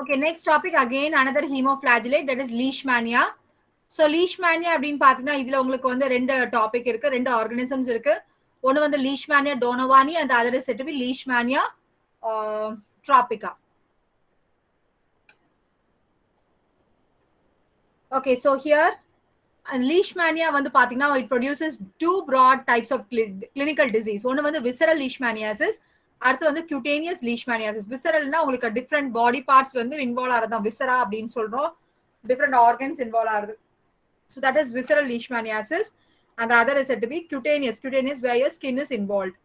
Okay, next topic again another hemoflagellate, that is Leishmania. So Leishmania அப்படின்னு பாத்தீங்கன்னா இதுல உங்களுக்கு வந்து ரெண்டு டாபிக் இருக்கு, ரெண்டு ஆர்கானிசம்ஸ் இருக்கு. ஒன்னு வந்து Leishmania donovani and the other is said to be Leishmania tropica. Okay, so here Leishmania வந்து பாத்தீங்கன்னா it produces two broad types of clinical disease. ஒன்னு வந்து visceral Leishmaniasis, அடுத்து வந்து cutaneous Leishmaniasis. Visceralனா உங்களுக்கு different body parts வந்து இன்வால்வ் ஆறதா viscera அப்படின்னு சொல்றோம், different organs இன்வால்வ் ஆறுது. So that is visceral Leishmaniasis, and the other is said to be cutaneous where your skin is involved.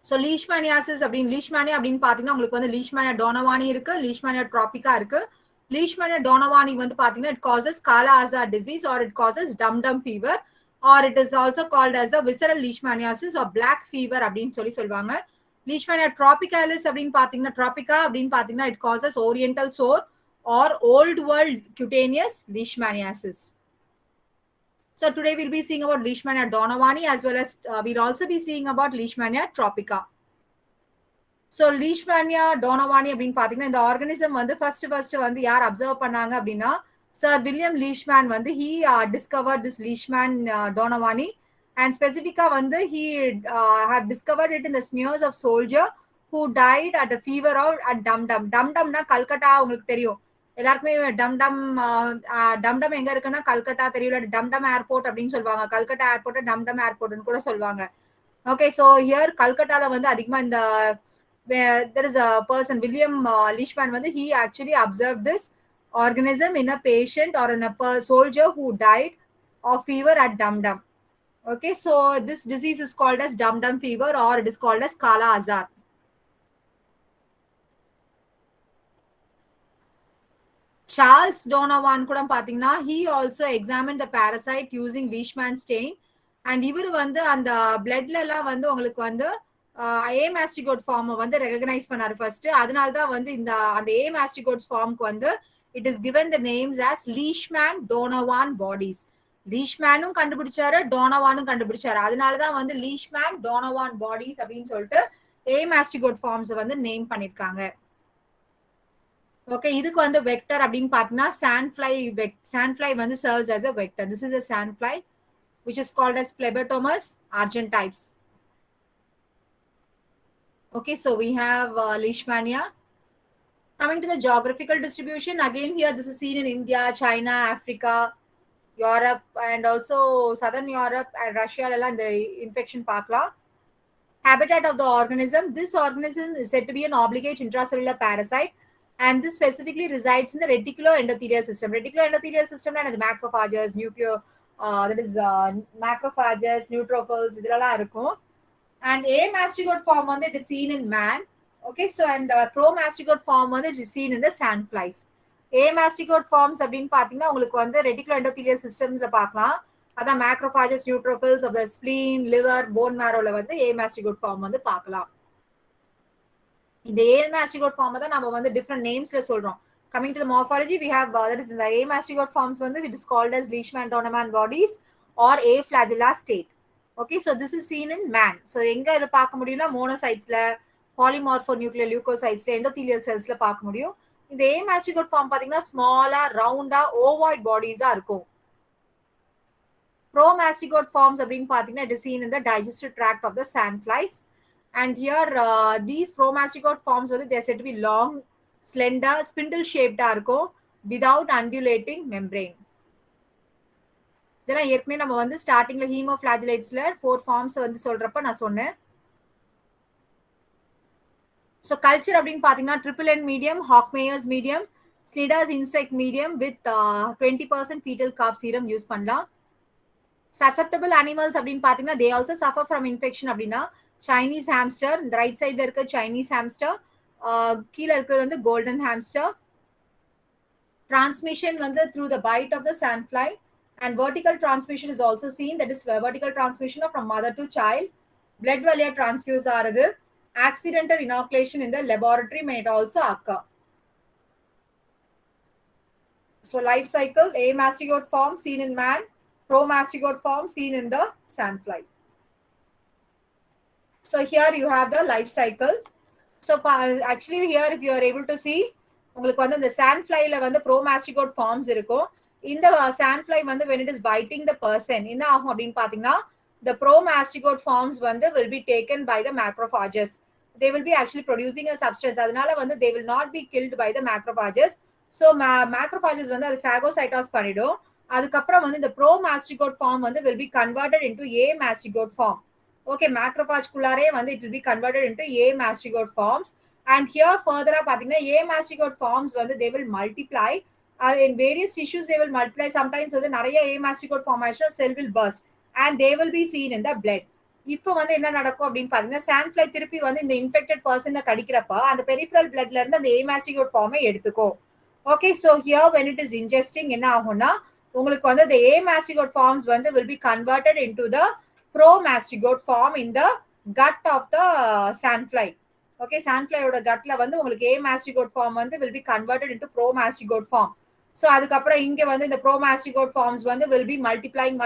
So Leishmaniasis Leishmania அப்படின்னு பாத்தீங்கன்னா உங்களுக்கு வந்து Leishmania donovani இருக்கு, Leishmania tropica இருக்கு. Leishmania donovani வந்து பாத்தீங்கன்னா it causes Kala Azar disease or it causes dum-dum fever, or it is also called as a visceral Leishmaniasis or black fever அப்படின்னு சொல்லுவாங்க. Leishmania tropicalis அப்படின்னு பாத்தீங்கன்னா tropica அப்படின்னு பாத்தீங்கன்னா it causes oriental sore or old world cutaneous Leishmaniasis. So today we'll be seeing about Leishmania donovani as well as we'll also be seeing about Leishmania tropica. So Leishmania donovani அப்படின்னு பாத்தீங்கன்னா இந்த organism வந்து first வந்து யார் observe பண்ணாங்க அப்படின்னா Sir William Leishman வந்து he discovered this Leishman donovani, and specifica வந்து he had discovered it in the smears of soldier who died at a fever or at dum-dum. Dum-dumனா Calcutta உங்களுக்கு தெரியும் எல்லாருக்குமே. டம் எங்க இருக்குன்னா கல்கட்டா தெரியல, டம் ஏர்போர்ட் அப்படின்னு சொல்லுவாங்க. கல்கட்டா ஏர்போர்ட் டம் ஏர்போர்ட்னு கூட சொல்லுவாங்க. ஓகே, சோ ஹியர் கல்கட்டால வந்து அதிகமா இந்த there is a person William Leishman வந்து he actually observed this organism in a patient or in a soldier who died of fever at dum-dum. Okay, so this disease is called as dum-dum fever or it is called as Kala Azar. Charles Donovan கூட பாத்தீங்கன்னா he also examined the parasite using Leishman stain, and இவர் வந்து அந்த பிளட்ல எல்லாம் வந்து உங்களுக்கு வந்து ஏமாஸ்டிகோட் form வந்து ரெகக்னைஸ் பண்ணாரு ஃபர்ஸ்ட். அதனால தான் வந்து இந்த அந்த ஏமாஸ்டிகோட் ஃபார்முக்கு வந்து it is given the names as Leishman Donovan bodies. லீஷ்மேனும் கண்டுபிடிச்சாரு, டோனவானும் கண்டுபிடிச்சாரு. அதனாலதான் வந்து Leishman Donovan bodies அப்படின்னு சொல்லிட்டு ஏமாஸ்டிகோட் ஃபார்ம்ஸ் வந்து நேம் பண்ணிருக்காங்க. ஓகே, இதுக்கு வந்து வெக்டர் அப்படின்னு பாத்தீங்கன்னா sandfly வந்து serves as a vector. This is a sandfly which is called as Phlebotomus argentypes. Okay, so we have Leishmania. Coming to the geographical distribution, again here this is seen in India, China, Africa, Europe, and also Southern Europe and Russia ella the infection பார்க்கலாம். Habitat of the organism, this organism is said to be an obligate intracellular parasite, and this specifically resides in the reticuloendothelial system. Reticuloendothelial system and the macrophages, macrophages, neutrophils இதெல்லாம் இருக்கும். And amastigote form வந்து it is seen in man. Okay, so and promastigote form வந்து it is seen in the sandflies. amastigote forms அப்படின்னு பாத்தீங்கன்னா உங்களுக்கு வந்து reticuloendothelial systemல பார்க்கலாம். அதான் macrophages, neutrophils of the spleen, liver, bone marrowல வந்து amastigote form வந்து பார்க்கலாம். இந்த amastigote form தான் நம்ம வந்து different namesல சொல்றோம். Coming to the morphology, we have that is in the amastigote forms வந்து it is called as Leishman Donovan bodies or aflagella state. Okay, so this is seen in man. So எங்க இத பார்க்க முடியும்னா மோனோசைட்ஸ்ல, polymorphonuclear லியூகோசைட்ஸ்ல, endothelial செல்ஸ்ல பார்க்க முடியும். இந்த amastigote form பாத்தீங்கன்னா ஸ்மாலா ரவுண்டா ஓவாய்ட் பாடிஸா இருக்கும். Promastigote forms அப்படின்னு பாத்தீங்கன்னா it is seen in the digestive tract of the sandflies, and here these promastigote forms வந்து they are said to be long, slender, spindle shaped இருக்கும் without undulating membrane. இதெல்லாம் ஏற்கனவே நம்ம வந்து ஸ்டார்டிங்ல ஹீமோஃபிளாஜிலேட்ஸ்ல 4 ஃபார்ம்ஸ் வந்து சொல்றப்ப நான் சொன்னேன். So culture அப்படின்னு பாத்தீங்கன்னா triple N medium, Hockmeyer's medium, Slider's insect medium with 20% fetal carb serum use பண்ணலாம். Susceptible animals அப்படின்னு பாத்தீங்கன்னா they also suffer from infection அப்படின்னா Chinese hamster, இந்த ரைட் சைடுல இருக்க Chinese hamster, கீழ இருக்கிறது வந்து golden hamster. Transmission வந்து through the bite of the sandfly, and vertical transmission is also seen, that is vertical transmission from mother to child. Blood valiya transfuse ஆறுது. Accidental inoculation in the laboratory may also occur. So life cycle, amastigote form seen in man, promastigote form seen in the sandfly. So here you have the life cycle. So actually here if you are able to see உங்களுக்கு வந்து இந்த sandflyல வந்து promastigote forms இருக்கும். இந்த sandfly வந்து when it is biting the person என்ன ஆகும் அப்படின்னு பாத்தீங்கன்னா the promastigote forms வந்து will be taken by the macrophages. They will be actually producing a substance. அதனால வந்து they will not be killed by the macrophages. So macrophages வந்து அது phagocytose பண்ணிடும். அதுக்கப்புறம் வந்து இந்த promastigote form வந்து will be converted into amastigote form. Okay, macrophage kullare வந்து it will be converted into amastigote forms. And here further பாத்தீங்கன்னா amastigote forms வந்து they will multiply. In various tissues they will multiply. Sometimes வந்து நிறைய amastigote formation cell will burst and they will be seen in the blood. இப்போ வந்து என்ன நடக்கும் அப்படின்னு பாத்தீங்கன்னா sandfly திருப்பி வந்து இந்த infected person கடிக்கிறப்ப அந்த peripheral bloodல இருந்து அந்த amastigote form எடுத்துக்கும். Okay, so here when it is ingesting என்ன ஆகும்னா உங்களுக்கு வந்து the amastigote forms வந்து will be converted into the promastigote form in the gut of the sandfly. Okay, sandfly oda gutla வந்து உங்களுக்கு amastigote form வந்து will be converted into promastigote form. So அதுக்கப்புறம் இங்க வந்து இந்த promastigote forms வந்து will be multiplying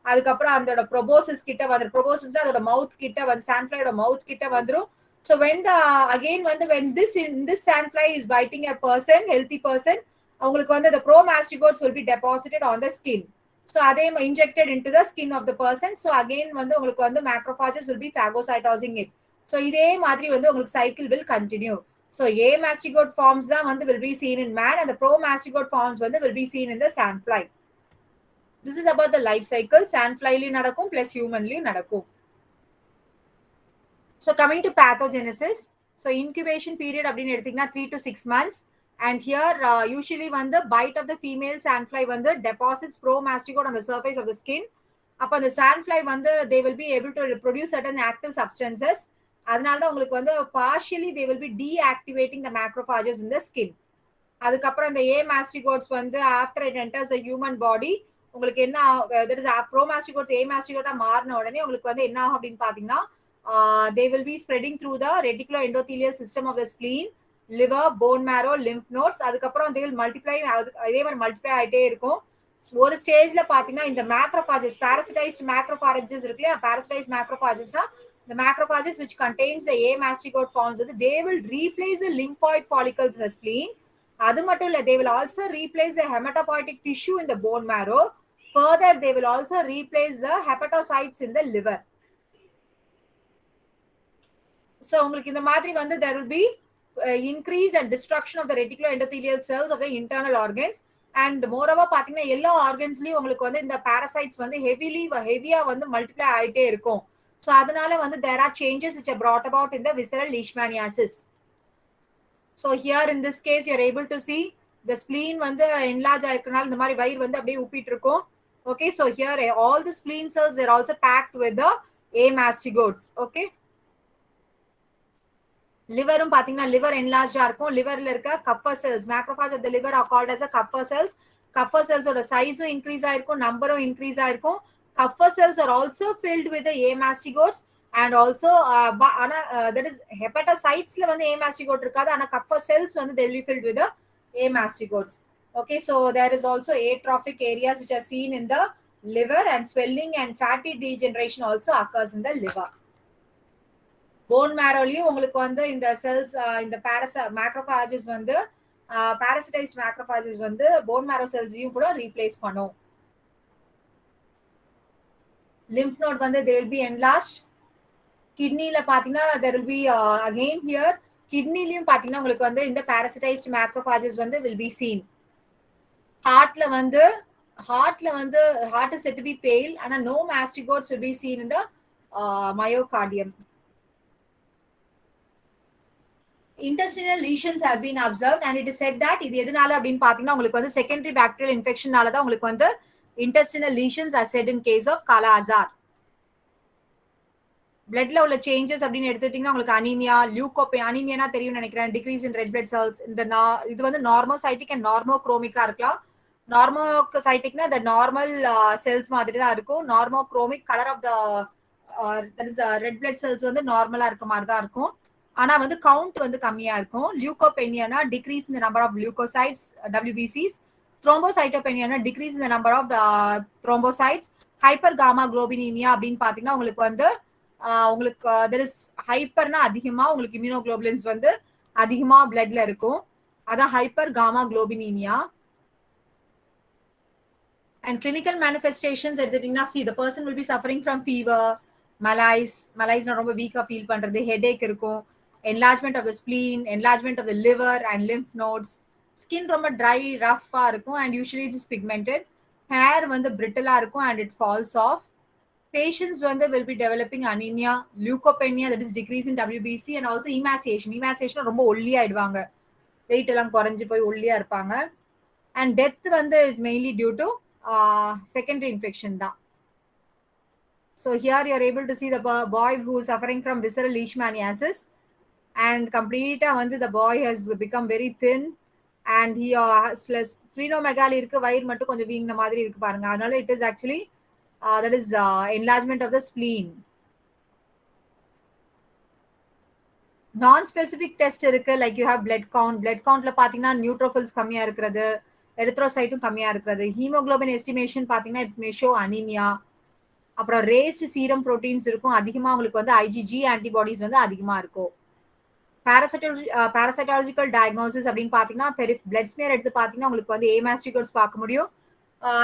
அதுக்கப்புறம் அதோட proboscis கிட்ட வந்து proboscis அதோட mouth கிட்ட வந்து sandfly ஓட mouth கிட்ட வந்துரும். So when the again வந்து when this sandfly is biting a person, healthy person, உங்களுக்கு வந்து the promastigotes will be deposited on the skin. So are they injected into the skin of the person? So again வந்து உங்களுக்கு வந்து macrophages will be phagocytosing it. So இதே மாதிரி வந்து உங்களுக்கு cycle will continue. So amastigote forms தான் வந்து will be seen in man and the promastigote forms வந்து will be seen in the sandfly. This is about the life cycle. Sandflyலயும் நடக்கும் plus humanலயும் நடக்கும். So coming to pathogenesis. So incubation period அப்படின்னு எடுத்தீங்கன்னா 3 to 6 months. And here usually when the bite of the female sandfly when the deposits promastigote on the surface of the skin. Upon the sandfly when they will be able to produce certain active substances. அதனால தான் உங்களுக்கு வந்து partially they will be deactivating the macrophages in the skin. அதுக்கப்புறம் இந்த amastigotes வந்து after it enters the human body உங்களுக்கு என்ன that is promastigotes amastigote மாறின உடனே உங்களுக்கு வந்து என்ன ஆகும் அப்படின்னு பாத்தீங்கன்னா they will be spreading through the reticuloendothelial system of the spleen, liver, bone marrow, lymph nodes. அதுக்கப்புறம் they will multiply அதே மாதிரி multiply ஆயிட்டே இருக்கும். ஒரு ஸ்டேஜ்ல பாத்தீங்கன்னா இந்த macrophages parasitized macrophages இருக்குல்ல parasitized macrophagesனா the macrophages which contains the amastigote forms they will replace the lymphoid follicles in the spleen. அது மட்டும் இல்ல they will also replace the hematopoietic tissue in the bone marrow. Further they will also replace the hepatocytes in the liver. So உங்களுக்கு இந்த மாதிரி வந்து there will be increase and destruction of the reticuloendothelial cells of the internal organs. And moreover பாத்தீங்கன்னா எல்லா ஆர்கன்ஸ்லயும் உங்களுக்கு வந்து இந்த parasites வந்து heavy-ஆ வந்து multiply ஆயிட்டே இருக்கும். So அதனால வந்து there are changes which are brought about in the visceral leishmaniasis. So here in this case you are able to see the spleen வந்து enlarge ஆயிருக்கனால இந்த மாதிரி வயிறு வந்து அப்படியே உப்பிட்டு இருக்கும். Okay, so here all the spleen cells they are also packed with the amastigotes. Okay, liverum பாத்தீங்கன்னா liver enlarged இருக்கும். liverல இருக்க Kupffer cells, macrophage of the liver are called as a Kupffer cells. Kupffer cells ஓட size-உம் increase ஆயிருக்கும், number-உம் increase ஆயிருக்கும். Kupffer cells are also filled with the amastigotes and also that is hepatocytes-ல வந்து amastigote இருக்காது, ஆனா Kupffer cells வந்து they will be filled with the amastigotes. Okay, so there is also atrophic areas which are seen in the liver and swelling and fatty degeneration also occurs in the liver. Bone marrowலயும் உங்களுக்கு வந்து இந்த cells இந்த macrophages வந்து parasitized macrophages வந்து bone marrow cells-யும் கூட replace பண்ணும். Lymph node வந்து they will be enlarged. Kidney-ல பாத்தீங்கன்னா there will be again here kidney-லயும் பாத்தீங்கன்னா உங்களுக்கு வந்து இந்த parasitized macrophages வந்து will be seen. Heart-ல வந்து heart is said to be pale and no mastigotes will be seen in the myocardium. Intestinal lesions have been observed and it is said that இது எதனால அப்படின்னு பாத்தீங்கன்னா உங்களுக்கு வந்து secondary bacterial infectionனால தான் உங்களுக்கு வந்து intestinal lesions are said in case of Kala Azar. Bloodல உள்ள changes அப்படின்னு எடுத்துட்டீங்கன்னா உங்களுக்கு anemia, leukopenia, anemia தெரியும் நினைக்கிறேன், decrease in red blood cells. இந்த இது வந்து normocytic and normochromic இருக்கலாம். Normocyticனா the normal cells மாதிரி தான் இருக்கும். Normochromic color of the that is red blood cells வந்து நார்மலா இருக்க மாதிரி தான் இருக்கும், ஆனா வந்து கவுண்ட் வந்து கம்மியா இருக்கும். லியூகோபெனியானா decrease in the number of leucocytes WBCs. த்ரோம்போசைட்டோபெனியானா decrease in the number of thrombocytes. Hyper gamma globulinemia அப்படின்னு பாத்தீங்கன்னா உங்களுக்கு வந்து உங்களுக்கு there is ஹைப்பர்னா அதிகமா உங்களுக்கு இம்யூனோகுளோபுலின்ஸ் வந்து அதிகமா பிளட்ல இருக்கும். அதான் hyper gamma globulinemia. And clinical manifestations எடுத்துட்டீங்கன்னா the person will be suffering from fever, malaise ரொம்ப வீக்கா ஃபீல் பண்றது, ஹெடேக் இருக்கும், enlargement of the spleen, enlargement of the liver and lymph nodes, skin ரொம்ப dry rough-ஆ இருக்கும் and usually it is pigmented, hair வந்து brittle-ஆ இருக்கும் and it falls off. Patients வந்து will be developing anemia, leukopenia, that is decrease in WBC, and also emaciation ரொம்ப ஒல்லியாயிடுவாங்க, wait எல்லாம் குறைஞ்சு போய் ஒல்லியா இருப்பாங்க. And death வந்து is mainly due to secondary infection தான். So here you are able to see the boy who is suffering from visceral leishmaniasis, and completely வந்து the boy has become very thin and he has splenomegaly இருக்கு, வயிறு மட்டும் கொஞ்சம் வீங்கின மாதிரி இருக்கு பாருங்க. அதனால it is actually that is enlargement of the spleen. Non-specific test இருக்கு, like you have blood countல பாத்தீங்கன்னா neutrophils கம்மியா இருக்கிறது, எரித்ரோசைட்டும் கம்மியா இருக்கிறது, ஹீமோகுளோபின் எஸ்டிமேஷன் பாத்தீங்கன்னா it may show anemia. அப்புறம் ரேஸ்ட் சீரம் ப்ரோட்டீன்ஸ் இருக்கும், அதிகமா உங்களுக்கு வந்து ஐஜிஜி ஆன்டிபாடிஸ் வந்து அதிகமா இருக்கும். பாராசைட்டாலஜிக்கல் டயக்னோசிஸ் அப்படின்னு பாத்தீங்கன்னா பிளட் ஸ்மியர் எடுத்து பாத்தீங்கன்னா உங்களுக்கு வந்து ஏமாஸ்டிகோட்ஸ் பார்க்க முடியும்.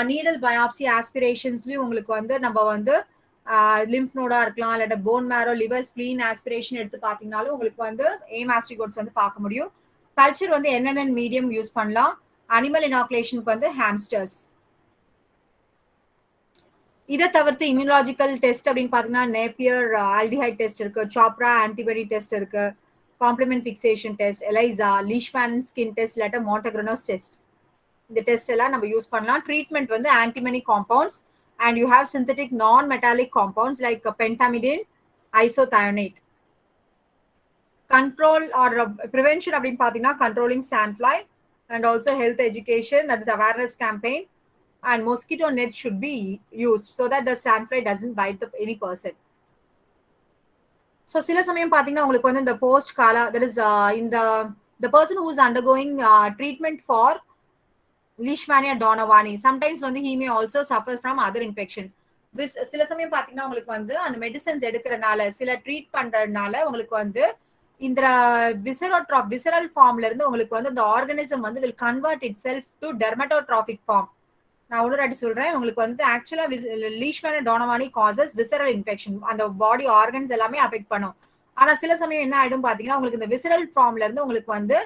நீடல் பயாப்சி ஆஸ்பிரேஷன்ஸ்லயும் உங்களுக்கு வந்து நம்ம வந்து லிம்ப் நோடா இருக்கலாம், இல்லாட்ட போன் மேரோ, லிவர், ஸ்பிளீன் ஆஸ்பிரேஷன் எடுத்து பாத்தீங்கன்னாலும் உங்களுக்கு வந்து ஏமாஸ்டிகோட்ஸ் வந்து பார்க்க முடியும். கல்ச்சர் வந்து என்னென்ன மீடியம் யூஸ் பண்ணலாம், அனிமல் இனாகுலேஷனுக்கு வந்து ஹாம்ஸ்டர்ஸ். இதை தவிர்த்து இம்யூனாலஜிக்கல் டெஸ்ட் அப்படின்னு பாத்தீங்கன்னா நேப்பியர் ஆல்டிஹைட் டெஸ்ட் இருக்கு, சாப்ரா ஆன்டிபாடி டெஸ்ட் இருக்கு, complement fixation test, ELISA, Leishman skin test, இல்லாட்ட மோட்டோக்ரோனோஸ் டெஸ்ட். இந்த டெஸ்ட் எல்லாம் நம்ம யூஸ் பண்ணலாம். ட்ரீட்மெண்ட் வந்து antimony compounds and you have synthetic non-metallic compounds like pentamidine, isothiionate. Control or prevention அப்படின்னு பாத்தீங்கன்னா controlling sandfly and also health education, that is awareness campaign, and mosquito net should be used so that the sandfly doesn't bite any person. So சில சமயம் பாத்தீங்கன்னா உங்களுக்கு வந்து இந்த post kala, that is in the person who is undergoing treatment for Leishmania donovani, sometimes வந்து he may also suffer from other infection. சில சமயம் பாத்தீங்கன்னா உங்களுக்கு வந்து அந்த மெடிசன்ஸ் எடுக்கிறனால, சில ட்ரீட் பண்றதுனால உங்களுக்கு வந்து இந்த விசரல் ஃபார்ம்ல இருந்து உங்களுக்கு வந்து இந்த ஆர்கானிசம் வந்து will convert itself to dermatotrophic form. நான் ஒரு வாட்டி சொல்றேன், உங்களுக்கு வந்து ஆக்சுவலா Leishmania donovani causes visceral infection, அந்த பாடி ஆர்கன்ஸ் எல்லாமே அஃபெக்ட் பண்ணும். ஆனா சில சமயம் என்ன ஆயிடும் பாத்தீங்கன்னா உங்களுக்கு இந்த விசரல் ஃபார்ம்ல இருந்து உங்களுக்கு வந்து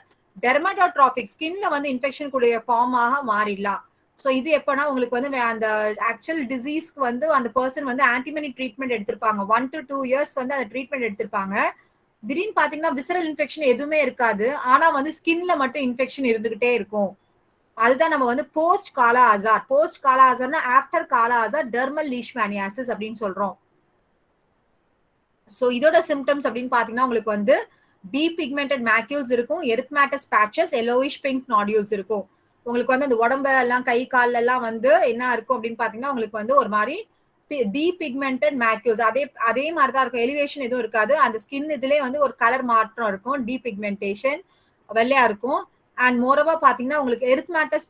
டெர்மட்டோட்ராபிக் ஸ்கின்ல வந்து இன்ஃபெக்ஷன் கூடிய ஃபார்மாக மாறிடலாம். ஸோ இது எப்பனா உங்களுக்கு வந்து அந்த ஆக்சுவல் டிசீஸ்க்கு வந்து அந்த பர்சன் வந்து ஆன்டிமனி ட்ரீட்மெண்ட் எடுத்திருப்பாங்க, 1 to 2 years வந்து அந்த ட்ரீட்மெண்ட் எடுத்திருப்பாங்க. திடீர்னு பாத்தீங்கன்னா விசரல் இன்ஃபெக்ஷன் எதுவுமே இருக்காது, ஆனா வந்து ஸ்கின்ல மட்டும் இன்ஃபெக்ஷன் இருந்துகிட்டே இருக்கும். அதுதான் நம்ம வந்து போஸ்ட் காலா அசார். போஸ்ட் காலா அசார்னா ஆஃப்டர் காலா அசார் டெர்மல் லீஷ்மேனியாசிஸ் அப்படின்னு சொல்றோம். ஸோ இதோட சிம்டம்ஸ் அப்படின்னு பாத்தீங்கன்னா உங்களுக்கு வந்து டீபிக்மெண்டட் மேக்யூல்ஸ் இருக்கும், எரித்மேட்டஸ் பேச்சஸ், எல்லோயிஷ் பிங்க் நாடியூல்ஸ் இருக்கும். உங்களுக்கு வந்து அந்த உடம்பு எல்லாம் கை கால்ல எல்லாம் வந்து என்ன இருக்கும் அப்படின்னு பாத்தீங்கன்னா உங்களுக்கு வந்து ஒரு மாதிரி டீபிக்மெண்டட் மேக்யூல்ஸ், அதே மாதிரிதான் இருக்கும், எலிவேஷன் எதுவும் இருக்காது. அந்த ஸ்கின் இதுலயே வந்து ஒரு கலர் மாற்றம் இருக்கும், டீபிக்மெண்டேஷன் வெள்ளையா இருக்கும். அண்ட் மோரோவா பாத்தீங்கன்னா உங்களுக்கு எரித்மேட்டஸ்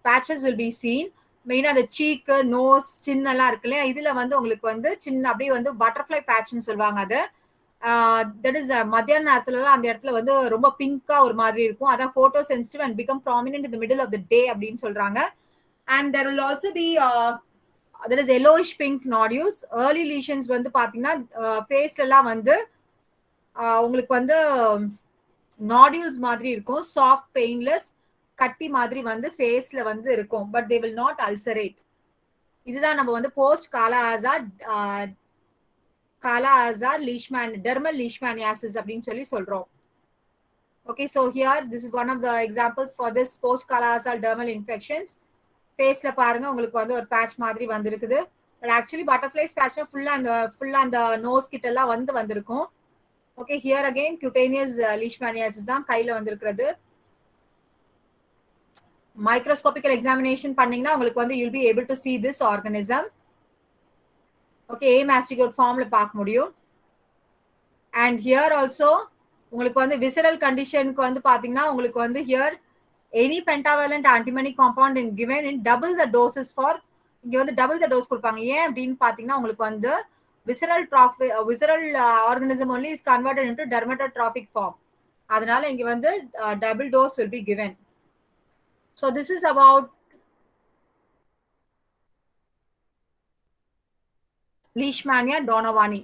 பேச்சஸ் வில் பி சீன். மெயினா அந்த சீக்கு, நோஸ், சின் எல்லாம் இருக்கு இல்லையா, இதுல வந்து உங்களுக்கு வந்து சின்ன அப்படியே வந்து பட்டர்ஃபிளை பேட்ச்னு சொல்லுவாங்க. அது தட் இஸ் மத்தியான நேரத்துல அந்த இடத்துல வந்து ரொம்ப பிங்கா ஒரு மாதிரி இருக்கும். அதான் photo sensitive and become prominent in the middle of the day அப்படின்னு சொல்றாங்க. And there will also be that is yellowish pink nodules. Early lesions வந்து பாத்தீங்கன்னா ஃபேஸ்ல எல்லாம் வந்து உங்களுக்கு வந்து நாடியூல்ஸ் மாதிரி இருக்கும், சாஃப்ட் பெயின்லெஸ் கட்டி மாதிரி வந்து ஃபேஸ்ல வந்து இருக்கும், பட் தே வில் நாட் அல்சரேட். இதுதான் நம்ம வந்து போஸ்ட் காலா அசார் dermal leishmaniasis அப்படின்னு சொல்லி சொல்றோம். Okay, so here this is one of the examples for this post kala azar dermal infections. ஃபேஸ்ல பாருங்க உங்களுக்கு வந்து ஒரு பேட்ச் மாதிரி வந்திருக்குது, பட் ஆக்சுவலி பட்டர்ஃப்ளைஸ் பேட்ச் ஃபுல்லா அந்த நோஸ் கிட்ட எல்லாம் வந்திருக்கும். Okay, here again cutaneous leishmaniasis தான் கையில வந்திருக்கிறது. மைக்ரோஸ்கோபிக்கல் எக்ஸாமினேஷன் பண்ணீங்கன்னா உங்களுக்கு வந்து you'll be able to see this organism. Okay, amastigote ஃபார்ம்ல பார்க்க முடியும். அண்ட் ஹியர் ஆல்சோ உங்களுக்கு வந்து விசரல் கண்டிஷனுக்கு வந்து பாத்தீங்கன்னா உங்களுக்கு வந்து here any pentavalent antimony compound in given in double the doses for, இங்க வந்து டபுள் த டோஸ் கொடுப்பாங்க. ஏன் அப்படின்னு பாத்தீங்கன்னா உங்களுக்கு வந்து visceral organism only is converted into dermatotrophic form. அதனால இங்க வந்து double dose will be given. So this is about Leishmania donovani.